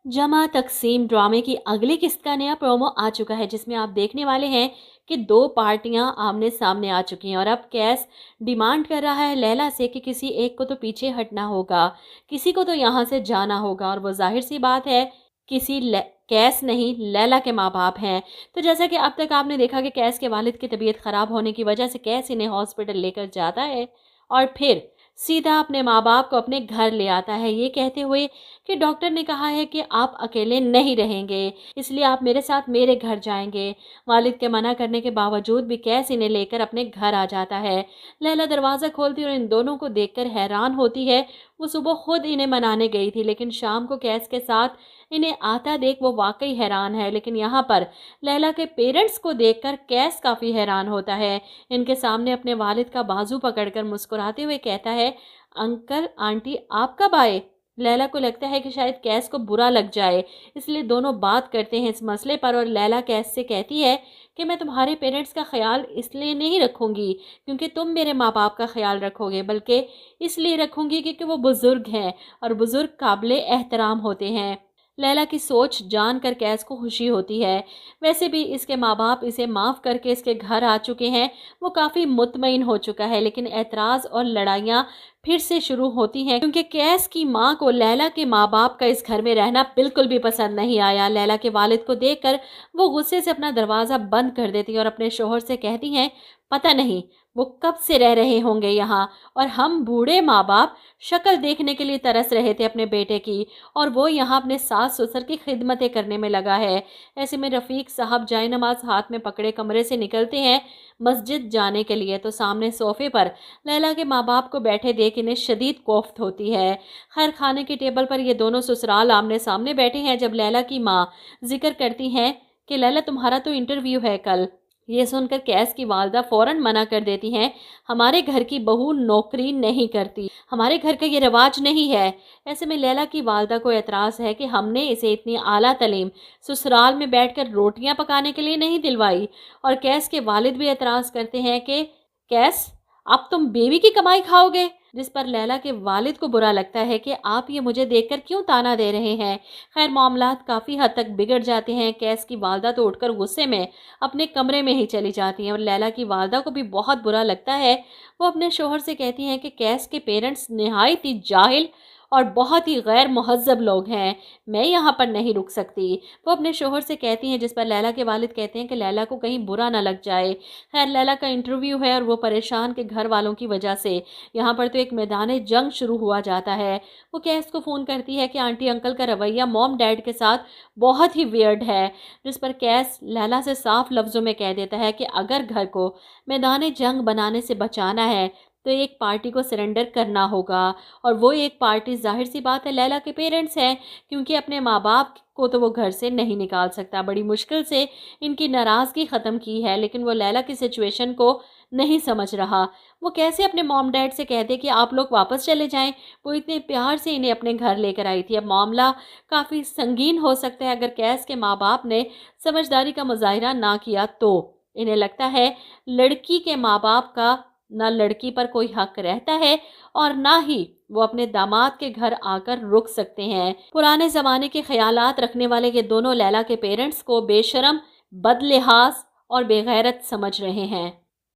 जमा तकसीम ड्रामे की अगली किस्त का नया प्रोमो आ चुका है, जिसमें आप देखने वाले हैं कि दो पार्टियां आमने सामने आ चुकी हैं और अब कैस डिमांड कर रहा है लैला से कि किसी एक को तो पीछे हटना होगा, किसी को तो यहाँ से जाना होगा। और वो जाहिर सी बात है, किसी कैस नहीं, लैला के माँ बाप हैं। तो जैसा कि अब तक आपने देखा कि कैस के वालिद की तबीयत ख़राब होने की वजह से कैस इन्हें हॉस्पिटल लेकर जाता है और फिर सीधा अपने माँ बाप को अपने घर ले आता है, ये कहते हुए कि डॉक्टर ने कहा है कि आप अकेले नहीं रहेंगे, इसलिए आप मेरे साथ मेरे घर जाएंगे। वालिद के मना करने के बावजूद भी कैस इन्हें लेकर अपने घर आ जाता है। लैला दरवाज़ा खोलती और इन दोनों को देखकर हैरान होती है। वो सुबह खुद इन्हें मनाने गई थी, लेकिन शाम को कैस के साथ इन्हें आता देख वो वाकई हैरान है। लेकिन यहाँ पर लैला के पेरेंट्स को देखकर कैस काफ़ी हैरान होता है। इनके सामने अपने वालिद का बाजू पकड़कर मुस्कुराते हुए कहता है, अंकल आंटी आप कब आए? लैला को लगता है कि शायद कैस को बुरा लग जाए, इसलिए दोनों बात करते हैं इस मसले पर। और लैला कैस से कहती है कि मैं तुम्हारे पेरेंट्स का ख्याल इसलिए नहीं रखूँगी क्योंकि तुम मेरे माँ बाप का ख्याल रखोगे, बल्कि इसलिए रखूँगी क्योंकि वो बुज़ुर्ग हैं और बुज़ुर्ग काबिले एहतराम होते हैं। लैला की सोच जानकर कैस को खुशी होती है। वैसे भी इसके माँ बाप इसे माफ़ करके इसके घर आ चुके हैं, वो काफ़ी मुतमईन हो चुका है। लेकिन एतराज़ और लड़ाइयाँ फिर से शुरू होती हैं क्योंकि कैस की माँ को लैला के माँ बाप का इस घर में रहना बिल्कुल भी पसंद नहीं आया। लैला के वालिद को देखकर वो गुस्से से अपना दरवाज़ा बंद कर देती हैं और अपने शोहर से कहती हैं, पता नहीं वो कब से रह रहे होंगे यहाँ, और हम बूढ़े माँ बाप शक्ल देखने के लिए तरस रहे थे अपने बेटे की, और वो यहाँ अपने सास ससुर की खिदमतें करने में लगा है। ऐसे में रफ़ीक साहब जाए नमाज हाथ में पकड़े कमरे से निकलते हैं मस्जिद जाने के लिए, तो सामने सोफ़े पर लैला के माँ बाप को बैठे देख इन्हें शदीद कोफ्त होती है। खैर खाने की टेबल पर ये दोनों ससुराल आमने सामने बैठे हैं जब लैला की माँ जिक्र करती हैं कि लैला तुम्हारा तो इंटरव्यू है कल। ये सुनकर कैस की वालदा फ़ौरन मना कर देती हैं, हमारे घर की बहू नौकरी नहीं करती, हमारे घर का ये रिवाज नहीं है। ऐसे में लैला की वालदा को एतराज़ है कि हमने इसे इतनी आला तलीम ससुराल में बैठकर रोटियां पकाने के लिए नहीं दिलवाई। और कैस के वालिद भी एतराज़ करते हैं कि कैस अब तुम बीवी की कमाई खाओगे, जिस पर लैला के वालिद को बुरा लगता है कि आप ये मुझे देखकर क्यों ताना दे रहे हैं। खैर मामलात काफ़ी हद तक बिगड़ जाते हैं। कैस की वालदा तो उठकर गुस्से में अपने कमरे में ही चली जाती हैं और लैला की वालदा को भी बहुत बुरा लगता है। वो अपने शोहर से कहती हैं कि कैस के पेरेंट्स नहायत ही जाहिल और बहुत ही गैर मुहज़्ज़ब लोग हैं, मैं यहाँ पर नहीं रुक सकती। वो अपने शोहर से कहती हैं, जिस पर लैला के वालिद कहते हैं कि लैला को कहीं बुरा ना लग जाए। खैर लैला का इंटरव्यू है और वो परेशान के घर वालों की वजह से यहाँ पर तो एक मैदान जंग शुरू हुआ जाता है। वो कैस को फ़ोन करती है कि आंटी अंकल का रवैया मॉम डैड के साथ बहुत ही वियर्ड है, जिस पर कैस लैला से साफ लफ्ज़ों में कह देता है कि अगर घर को मैदान जंग बनाने से बचाना है तो एक पार्टी को सरेंडर करना होगा। और वो एक पार्टी जाहिर सी बात है लैला के पेरेंट्स हैं, क्योंकि अपने माँ बाप को तो वो घर से नहीं निकाल सकता। बड़ी मुश्किल से इनकी नाराज़गी ख़त्म की है, लेकिन वो लैला की सिचुएशन को नहीं समझ रहा। वो कैसे अपने मॉम डैड से कहते कि आप लोग वापस चले जाएं, वो इतने प्यार से इन्हें अपने घर लेकर आई थी। अब मामला काफ़ी संगीन हो सकता है अगर कैस के माँ बाप ने समझदारी का मुजाहिरा ना किया तो। इन्हें लगता है लड़की के माँ बाप का ना लड़की पर कोई हक रहता है और ना ही वो अपने दामाद के घर आकर रुक सकते हैं। पुराने ज़माने के ख्यालात रखने वाले ये दोनों लैला के पेरेंट्स को बेशरम, बदलिहाज और बेगैरत समझ रहे हैं।